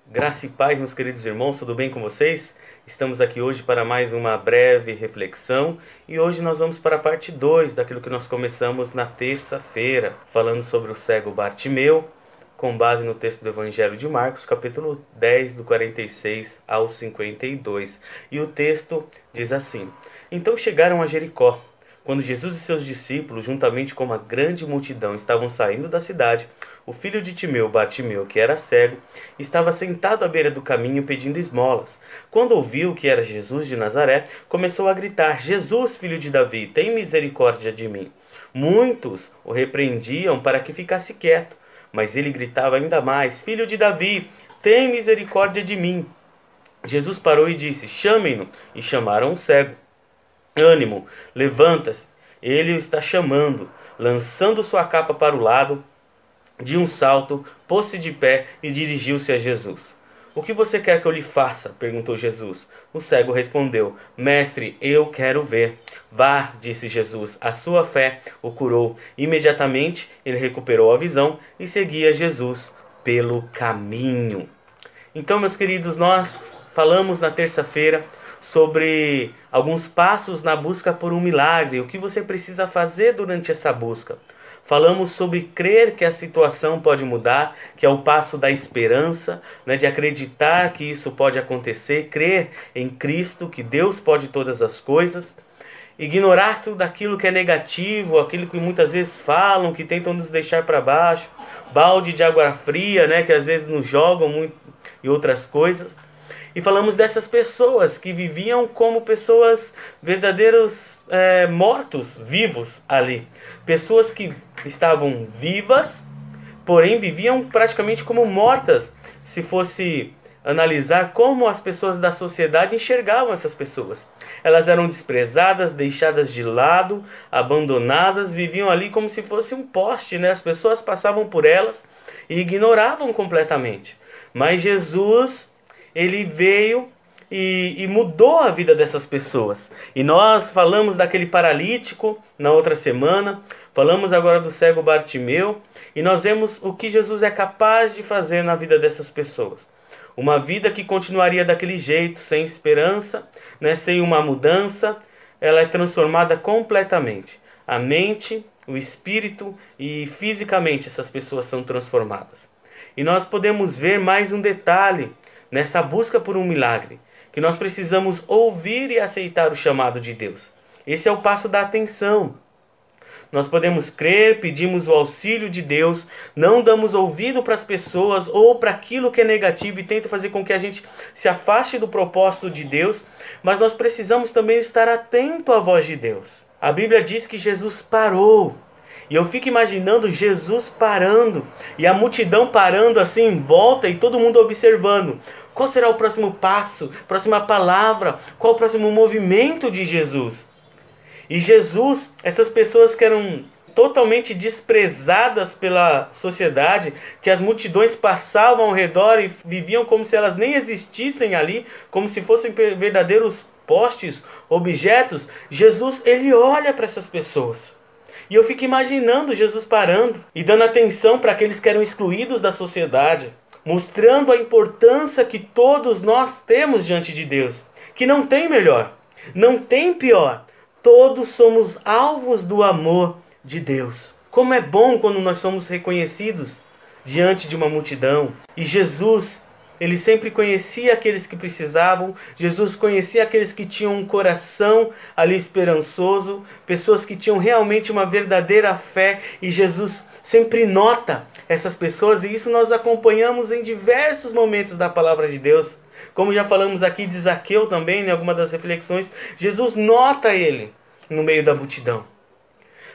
Graça e paz, meus queridos irmãos, tudo bem com vocês? Estamos aqui hoje para mais uma breve reflexão e hoje nós vamos para a parte 2 daquilo que nós começamos na terça-feira, falando sobre o cego Bartimeu, com base no texto do Evangelho de Marcos, capítulo 10, do 46 ao 52. E o texto diz assim: Então chegaram a Jericó. Quando Jesus e seus discípulos, juntamente com uma grande multidão, estavam saindo da cidade, o filho de Timeu, Bartimeu, que era cego, estava sentado à beira do caminho pedindo esmolas. Quando ouviu que era Jesus de Nazaré, começou a gritar: Jesus, filho de Davi, tem misericórdia de mim. Muitos o repreendiam para que ficasse quieto, mas ele gritava ainda mais: Filho de Davi, tem misericórdia de mim. Jesus parou e disse: Chamem-no. E chamaram o cego. Ânimo, levanta-se, ele o está chamando. Lançando sua capa para o lado, de um salto, pôs-se de pé e dirigiu-se a Jesus. O que você quer que eu lhe faça? Perguntou Jesus. O cego respondeu: Mestre, eu quero ver. Vá, disse Jesus, a sua fé o curou. Imediatamente ele recuperou a visão e seguia Jesus pelo caminho. Então, meus queridos, nós falamos na terça-feira sobre alguns passos na busca por um milagre, o que você precisa fazer durante essa busca. Falamos sobre crer que a situação pode mudar, que é o passo da esperança, de acreditar que isso pode acontecer, crer em Cristo, que Deus pode todas as coisas, ignorar tudo aquilo que é negativo, aquilo que muitas vezes falam, que tentam nos deixar para baixo, balde de água fria, que às vezes nos jogam muito, e outras coisas. E falamos dessas pessoas que viviam como pessoas verdadeiros mortos, vivos ali. Pessoas que estavam vivas, porém viviam praticamente como mortas. Se fosse analisar como as pessoas da sociedade enxergavam essas pessoas. Elas eram desprezadas, deixadas de lado, abandonadas, viviam ali como se fosse um poste, As pessoas passavam por elas e ignoravam completamente. Mas Jesus, ele veio e mudou a vida dessas pessoas. E nós falamos daquele paralítico na outra semana, falamos agora do cego Bartimeu, e nós vemos o que Jesus é capaz de fazer na vida dessas pessoas. Uma vida que continuaria daquele jeito, sem esperança, sem uma mudança, ela é transformada completamente. A mente, o espírito e fisicamente essas pessoas são transformadas. E nós podemos ver mais um detalhe nessa busca por um milagre, que nós precisamos ouvir e aceitar o chamado de Deus. Esse é o passo da atenção. Nós podemos crer, pedimos o auxílio de Deus, não damos ouvido para as pessoas ou para aquilo que é negativo e tenta fazer com que a gente se afaste do propósito de Deus, mas nós precisamos também estar atento à voz de Deus. A Bíblia diz que Jesus parou. E eu fico imaginando Jesus parando e a multidão parando assim em volta e todo mundo observando. Qual será o próximo passo, próxima palavra, qual o próximo movimento de Jesus? E Jesus, essas pessoas que eram totalmente desprezadas pela sociedade, que as multidões passavam ao redor e viviam como se elas nem existissem ali, como se fossem verdadeiros postes, objetos, Jesus, ele olha para essas pessoas. E eu fico imaginando Jesus parando e dando atenção para aqueles que eram excluídos da sociedade, mostrando a importância que todos nós temos diante de Deus, que não tem melhor, não tem pior, todos somos alvos do amor de Deus. Como é bom quando nós somos reconhecidos diante de uma multidão. E Jesus, ele sempre conhecia aqueles que precisavam. Jesus conhecia aqueles que tinham um coração ali esperançoso, pessoas que tinham realmente uma verdadeira fé, e Jesus sempre nota essas pessoas, e isso nós acompanhamos em diversos momentos da palavra de Deus. Como já falamos aqui de Zaqueu também, em alguma das reflexões, Jesus nota ele no meio da multidão.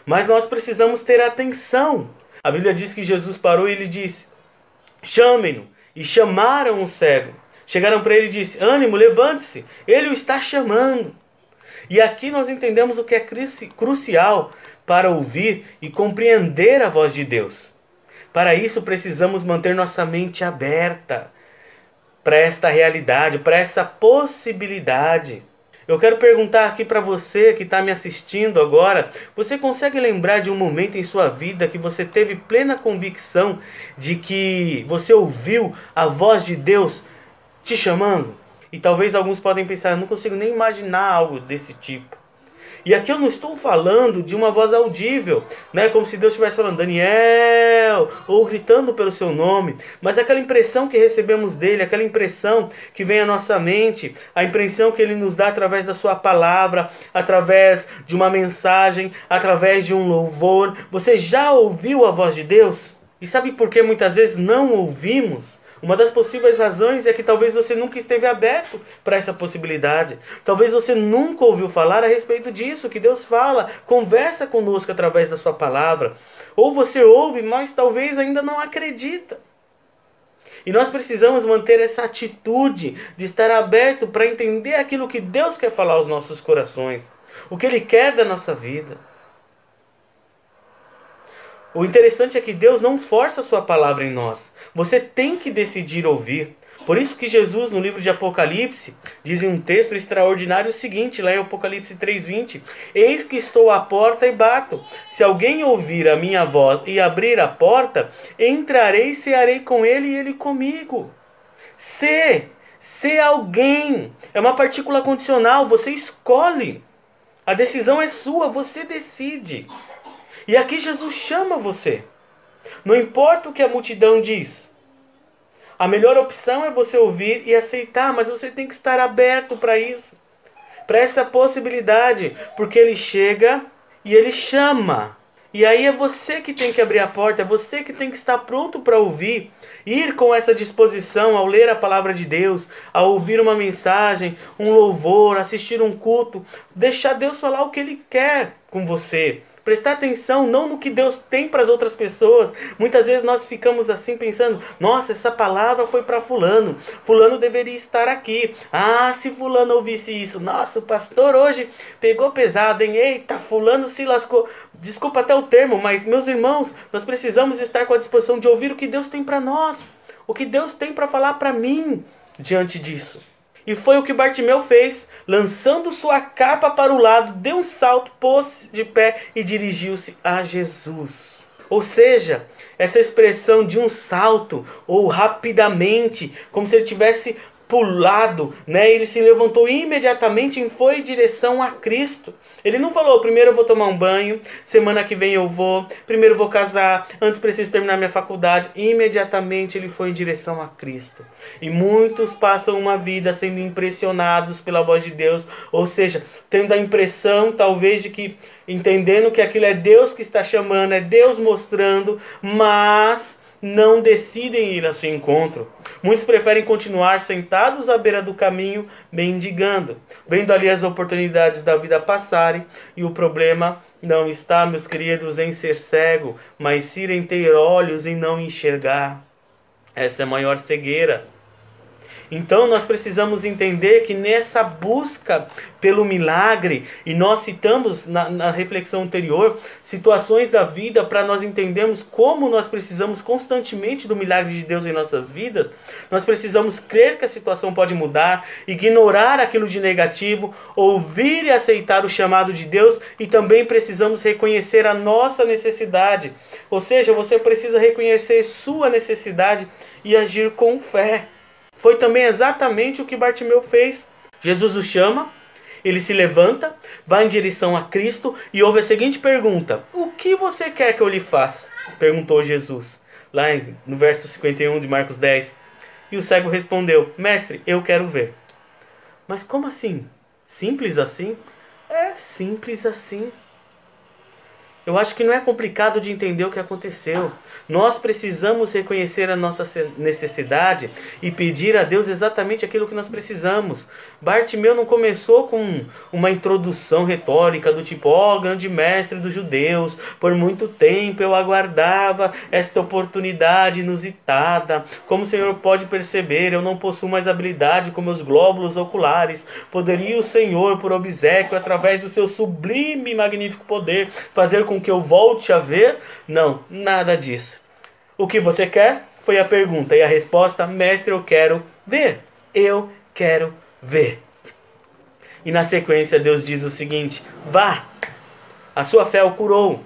Mas nós precisamos ter atenção. A Bíblia diz que Jesus parou e ele disse: Chamem-no. E chamaram o cego. Chegaram para ele e disse: Ânimo, levante-se, ele o está chamando. E aqui nós entendemos o que é crucial para ouvir e compreender a voz de Deus. Para isso precisamos manter nossa mente aberta para esta realidade, para essa possibilidade. Eu quero perguntar aqui para você que está me assistindo agora, você consegue lembrar de um momento em sua vida que você teve plena convicção de que você ouviu a voz de Deus te chamando? E talvez alguns podem pensar, eu não consigo nem imaginar algo desse tipo. E aqui eu não estou falando de uma voz audível, né? Como se Deus estivesse falando, Daniel, ou gritando pelo seu nome. Mas aquela impressão que recebemos dele, aquela impressão que vem à nossa mente, a impressão que ele nos dá através da sua palavra, através de uma mensagem, através de um louvor. Você já ouviu a voz de Deus? E sabe por que muitas vezes não ouvimos? Uma das possíveis razões é que talvez você nunca esteve aberto para essa possibilidade. Talvez você nunca ouviu falar a respeito disso, que Deus fala, conversa conosco através da sua palavra. Ou você ouve, mas talvez ainda não acredita. E nós precisamos manter essa atitude de estar aberto para entender aquilo que Deus quer falar aos nossos corações. O que Ele quer da nossa vida. O interessante é que Deus não força a sua palavra em nós. Você tem que decidir ouvir. Por isso que Jesus, no livro de Apocalipse, diz em um texto extraordinário o seguinte, lá em Apocalipse 3:20. Eis que estou à porta e bato. Se alguém ouvir a minha voz e abrir a porta, entrarei e cearei com ele e ele comigo. Se alguém. É uma partícula condicional, você escolhe. A decisão é sua, você decide. E aqui Jesus chama você. Não importa o que a multidão diz. A melhor opção é você ouvir e aceitar, mas você tem que estar aberto para isso. Para essa possibilidade, porque ele chega e ele chama. E aí é você que tem que abrir a porta, é você que tem que estar pronto para ouvir. Ir com essa disposição ao ler a palavra de Deus, ao ouvir uma mensagem, um louvor, assistir um culto. Deixar Deus falar o que Ele quer com você. Prestar atenção não no que Deus tem para as outras pessoas. Muitas vezes nós ficamos assim pensando, nossa, essa palavra foi para fulano. Fulano deveria estar aqui. Ah, se fulano ouvisse isso. Nossa, o pastor hoje pegou pesado, hein? Eita, fulano se lascou. Desculpa até o termo, mas meus irmãos, nós precisamos estar com a disposição de ouvir o que Deus tem para nós. O que Deus tem para falar para mim diante disso. E foi o que Bartimeu fez, lançando sua capa para o lado, deu um salto, pôs-se de pé e dirigiu-se a Jesus. Ou seja, essa expressão de um salto, ou rapidamente, como se ele tivesse pulado, né? Ele se levantou imediatamente e foi em direção a Cristo. Ele não falou, primeiro eu vou tomar um banho, semana que vem eu vou, primeiro eu vou casar, antes preciso terminar minha faculdade. Imediatamente ele foi em direção a Cristo. E muitos passam uma vida sendo impressionados pela voz de Deus, ou seja, tendo a impressão talvez de que, entendendo que aquilo é Deus que está chamando, é Deus mostrando, mas não decidem ir ao seu encontro. Muitos preferem continuar sentados à beira do caminho, mendigando, vendo ali as oportunidades da vida passarem, e o problema não está, meus queridos, em ser cego, mas sim em ter olhos e não enxergar. Essa é a maior cegueira. Então nós precisamos entender que nessa busca pelo milagre, e nós citamos na reflexão anterior, situações da vida para nós entendermos como nós precisamos constantemente do milagre de Deus em nossas vidas, nós precisamos crer que a situação pode mudar, ignorar aquilo de negativo, ouvir e aceitar o chamado de Deus, e também precisamos reconhecer a nossa necessidade. Ou seja, você precisa reconhecer sua necessidade e agir com fé. Foi também exatamente o que Bartimeu fez. Jesus o chama, ele se levanta, vai em direção a Cristo e ouve a seguinte pergunta: o que você quer que eu lhe faça? Perguntou Jesus, lá no verso 51 de Marcos 10. E o cego respondeu: mestre, eu quero ver. Mas como assim? Simples assim? É simples assim. Eu acho que não é complicado de entender o que aconteceu. Nós precisamos reconhecer a nossa necessidade e pedir a Deus exatamente aquilo que nós precisamos. Bartimeu não começou com uma introdução retórica do tipo, grande mestre dos judeus, por muito tempo eu aguardava esta oportunidade inusitada. Como o Senhor pode perceber, eu não possuo mais habilidade com meus glóbulos oculares. Poderia o Senhor, por obséquio, através do seu sublime e magnífico poder, fazer com que eu volte a ver? Não, nada disso. O que você quer? Foi a pergunta. E a resposta: mestre, eu quero ver. Eu quero ver. E na sequência Deus diz o seguinte: vá, a sua fé o curou.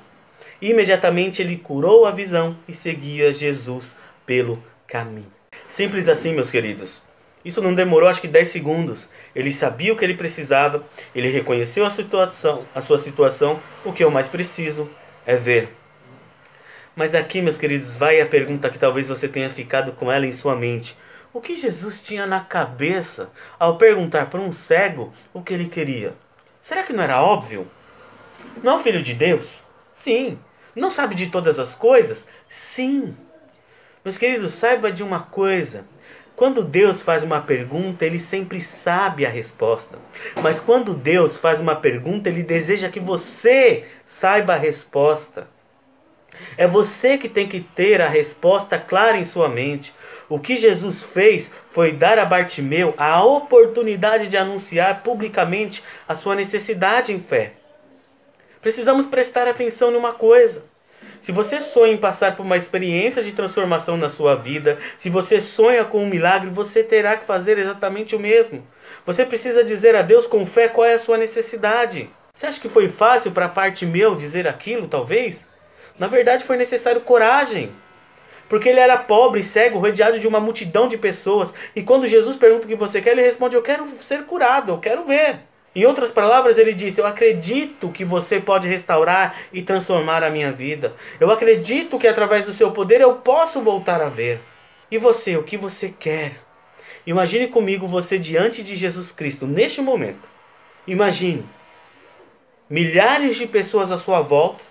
E imediatamente ele curou a visão e seguia Jesus pelo caminho. Simples assim, meus queridos. Isso não demorou acho que 10 segundos. Ele sabia o que ele precisava, ele reconheceu a sua situação. O que eu mais preciso é ver. Mas aqui, meus queridos, vai a pergunta que talvez você tenha ficado com ela em sua mente. O que Jesus tinha na cabeça ao perguntar para um cego o que ele queria? Será que não era óbvio? Não é o Filho de Deus? Sim. Não sabe de todas as coisas? Sim. Meus queridos, saiba de uma coisa. Quando Deus faz uma pergunta, Ele sempre sabe a resposta. Mas quando Deus faz uma pergunta, Ele deseja que você saiba a resposta. É você que tem que ter a resposta clara em sua mente. O que Jesus fez foi dar a Bartimeu a oportunidade de anunciar publicamente a sua necessidade em fé. Precisamos prestar atenção numa coisa. Se você sonha em passar por uma experiência de transformação na sua vida, se você sonha com um milagre, você terá que fazer exatamente o mesmo. Você precisa dizer a Deus com fé qual é a sua necessidade. Você acha que foi fácil para Bartimeu dizer aquilo, talvez? Na verdade foi necessário coragem. Porque ele era pobre e cego, rodeado de uma multidão de pessoas. E quando Jesus pergunta o que você quer, ele responde: eu quero ser curado, eu quero ver. Em outras palavras, ele diz: eu acredito que você pode restaurar e transformar a minha vida. Eu acredito que através do seu poder eu posso voltar a ver. E você, o que você quer? Imagine comigo você diante de Jesus Cristo neste momento. Imagine milhares de pessoas à sua volta,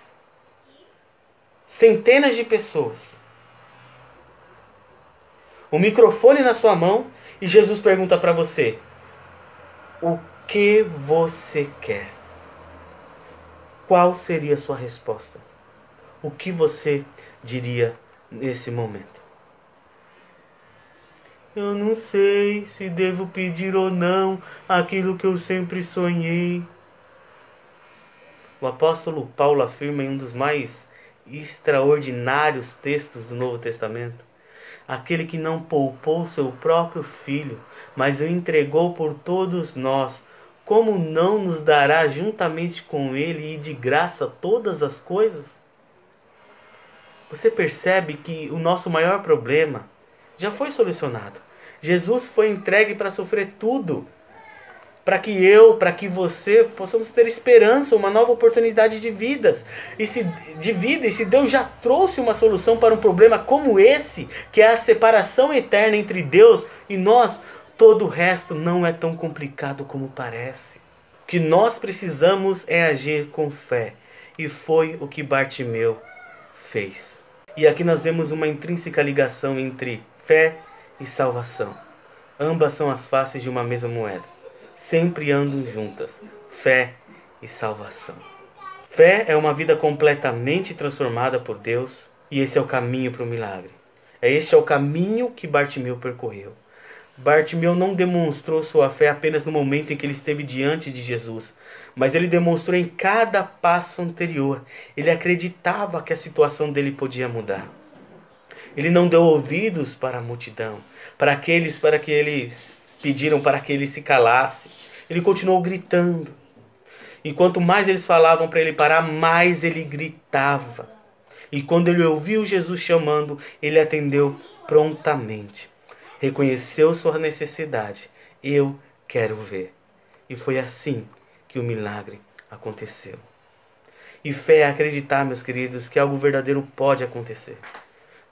centenas de pessoas, o microfone na sua mão e Jesus pergunta para você: o que você quer? Qual seria a sua resposta? O que você diria nesse momento? Eu não sei se devo pedir ou não aquilo que eu sempre sonhei. O apóstolo Paulo afirma em um dos mais extraordinários textos do Novo Testamento: aquele que não poupou seu próprio filho, mas o entregou por todos nós, como não nos dará juntamente com ele e de graça todas as coisas? Você percebe que o nosso maior problema já foi solucionado. Jesus foi entregue para sofrer tudo, para que eu, para que você possamos ter esperança, uma nova oportunidade de vida. E se Deus já trouxe uma solução para um problema como esse, que é a separação eterna entre Deus e nós, todo o resto não é tão complicado como parece. O que nós precisamos é agir com fé. E foi o que Bartimeu fez. E aqui nós vemos uma intrínseca ligação entre fé e salvação. Ambas são as faces de uma mesma moeda. Sempre andam juntas, fé e salvação. Fé é uma vida completamente transformada por Deus, e esse é o caminho para o milagre. Este é o caminho que Bartimeu percorreu. Bartimeu não demonstrou sua fé apenas no momento em que ele esteve diante de Jesus, mas ele demonstrou em cada passo anterior. Ele acreditava que a situação dele podia mudar. Ele não deu ouvidos para a multidão, para que eles pediram para que ele se calasse. Ele continuou gritando. E quanto mais eles falavam para ele parar, mais ele gritava. E quando ele ouviu Jesus chamando, ele atendeu prontamente. Reconheceu sua necessidade. Eu quero ver. E foi assim que o milagre aconteceu. E fé é acreditar, meus queridos, que algo verdadeiro pode acontecer.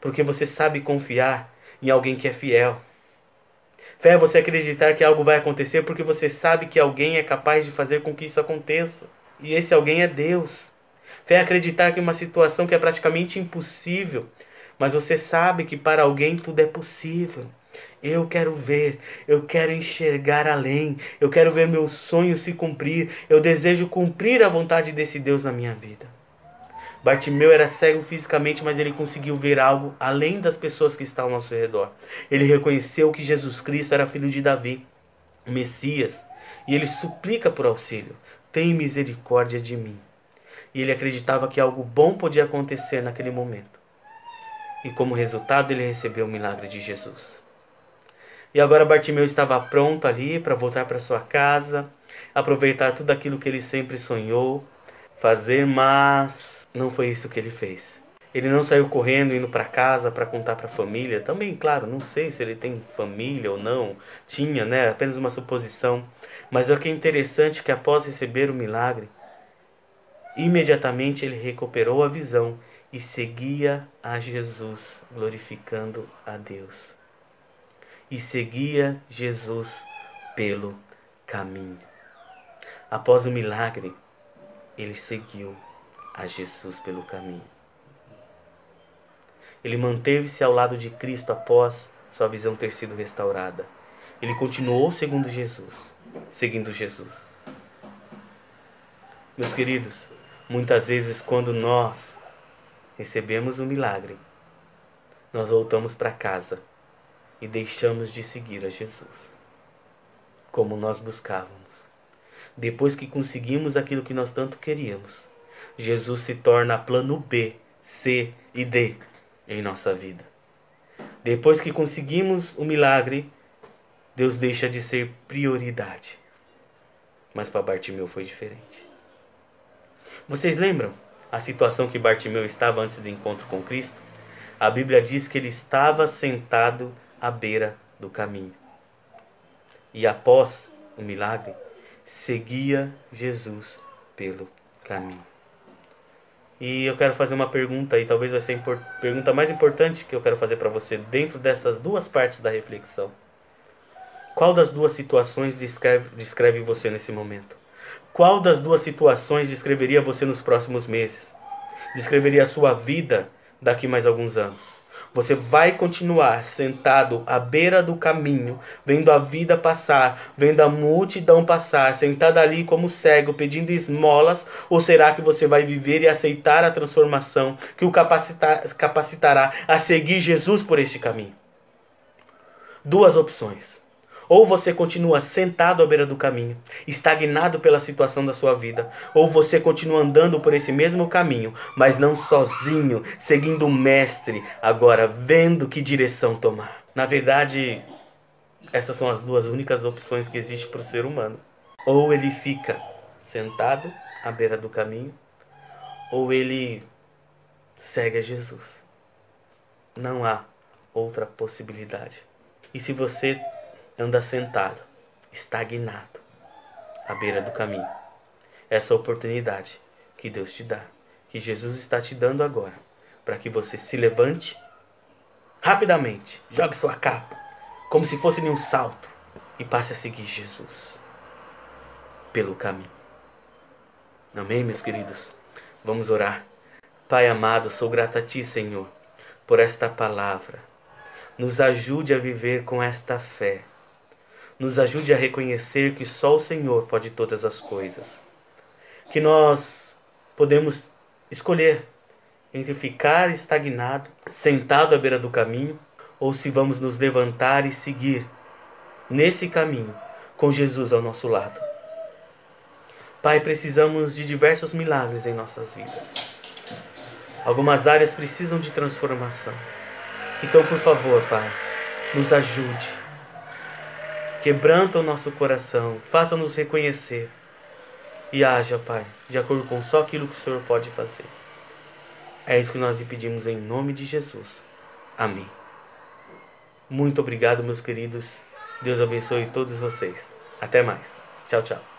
Porque você sabe confiar em alguém que é fiel. Fé é você acreditar que algo vai acontecer porque você sabe que alguém é capaz de fazer com que isso aconteça. E esse alguém é Deus. Fé é acreditar que uma situação que é praticamente impossível, mas você sabe que para alguém tudo é possível. Eu quero ver, eu quero enxergar além, eu quero ver meus sonhos se cumprir, eu desejo cumprir a vontade desse Deus na minha vida. Bartimeu era cego fisicamente, mas ele conseguiu ver algo além das pessoas que estavam ao seu redor. Ele reconheceu que Jesus Cristo era filho de Davi, o Messias, e ele suplica por auxílio: tem misericórdia de mim. E ele acreditava que algo bom podia acontecer naquele momento. E como resultado, ele recebeu o milagre de Jesus. E agora Bartimeu estava pronto ali para voltar para sua casa. aproveitar tudo aquilo que ele sempre sonhou fazer, mas não foi isso que ele fez. Ele não saiu correndo, indo para casa para contar para a família. Também, claro, não sei se ele tem família ou não. Tinha, né? Apenas uma suposição. Mas o que é interessante é que após receber o milagre, imediatamente ele recuperou a visão e seguia a Jesus, glorificando a Deus. E seguia Jesus pelo caminho. Após o milagre, ele seguiu a Jesus pelo caminho. Ele manteve-se ao lado de Cristo após sua visão ter sido restaurada. Ele continuou seguindo Jesus. Meus queridos, muitas vezes quando nós recebemos um milagre, nós voltamos para casa e deixamos de seguir a Jesus, como nós buscávamos. Depois que conseguimos aquilo que nós tanto queríamos, Jesus se torna plano B, C e D em nossa vida. Depois que conseguimos o milagre, Deus deixa de ser prioridade. Mas para Bartimeu foi diferente. Vocês lembram a situação que Bartimeu estava antes do encontro com Cristo? A Bíblia diz que ele estava sentado à beira do caminho. E após o milagre, seguia Jesus pelo caminho. E eu quero fazer uma pergunta, e talvez vai ser a pergunta mais importante que eu quero fazer para você dentro dessas duas partes da reflexão. Qual das duas situações descreve você nesse momento? Qual das duas situações descreveria você nos próximos meses? Descreveria a sua vida daqui mais alguns anos? Você vai continuar sentado à beira do caminho, vendo a vida passar, vendo a multidão passar, sentado ali como cego, pedindo esmolas? Ou será que você vai viver e aceitar a transformação que o capacitará a seguir Jesus por este caminho? Duas opções. Ou você continua sentado à beira do caminho, estagnado pela situação da sua vida, ou você continua andando por esse mesmo caminho, mas não sozinho, seguindo o mestre, agora vendo que direção tomar. Na verdade, essas são as duas únicas opções que existem para o ser humano. Ou ele fica sentado à beira do caminho, ou ele segue a Jesus. Não há outra possibilidade. E se você anda sentado, estagnado, à beira do caminho, essa oportunidade que Deus te dá, que Jesus está te dando agora, para que você se levante rapidamente, jogue sua capa, como se fosse em um salto, e passe a seguir Jesus pelo caminho. Amém, meus queridos? Vamos orar. Pai amado, sou grato a Ti, Senhor, por esta palavra. Nos ajude a viver com esta fé. Nos ajude a reconhecer que só o Senhor pode todas as coisas. Que nós podemos escolher entre ficar estagnado, sentado à beira do caminho, ou se vamos nos levantar e seguir nesse caminho, com Jesus ao nosso lado. Pai, precisamos de diversos milagres em nossas vidas. Algumas áreas precisam de transformação. Então, por favor, Pai, nos ajude. Quebranta o nosso coração, faça-nos reconhecer e haja, Pai, de acordo com só aquilo que o Senhor pode fazer. É isso que nós lhe pedimos em nome de Jesus. Amém. Muito obrigado, meus queridos. Deus abençoe todos vocês. Até mais. Tchau, tchau.